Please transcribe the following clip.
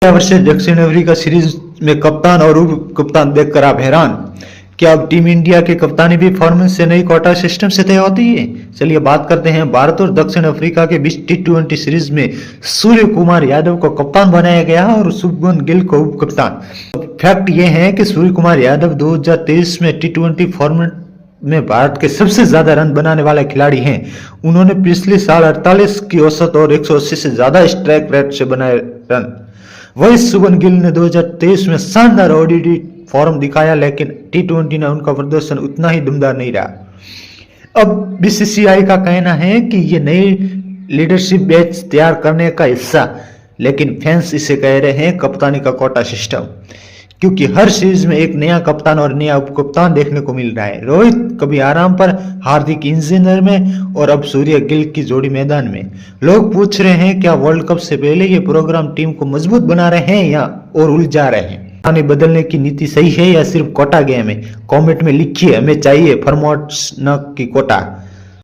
वर्ष दक्षिण Africa series में कप्तान और उप कप्तान देखकर आप हैरान। क्या अब टीम इंडिया के कप्तानी भी फॉर्मेट से नई कोटा सिस्टम से तय होती है? चलिए बात करते हैं। भारत और दक्षिण अफ्रीका के बीच T20 सीरीज में सूर्य कुमार यादव को कप्तान बनाया गया और शुभमन गिल को उप कप्तान। फैक्ट यह है कि सूर्य कुमार यादव 2023 में T20 फॉर्मेट में भारत के सबसे ज्यादा रन बनाने वाले खिलाड़ी हैं। उन्होंने पिछले साल 48 की औसत और 180 से ज्यादा स्ट्राइक रेट से बनाए रन। वही शुभमन गिल ने 2023 में शानदार ओडीआई फॉर्म दिखाया, लेकिन T20 में उनका प्रदर्शन उतना ही दमदार नहीं रहा। अब बीसीसीआई का कहना है कि ये नई लीडरशिप बैच तैयार करने का हिस्सा, लेकिन फैंस इसे कह रहे हैं कप्तानी का कोटा सिस्टम, क्योंकि हर सीरीज में एक नया कप्तान और नया उप कप्तान देखने को मिल रहा है। रोहित कभी आराम पर, हार्दिक इंजीनियर में और अब सूर्य गिल की जोड़ी मैदान में। लोग पूछ रहे हैं क्या वर्ल्ड कप से पहले ये प्रोग्राम टीम को मजबूत बना रहे हैं या और उलझा रहे हैं? कप्तानी बदलने की नीति सही है या सिर्फ कोटा गेम है? कमेंट में लिखिए। हमें चाहिए फॉर्मेट्स न कि कोटा।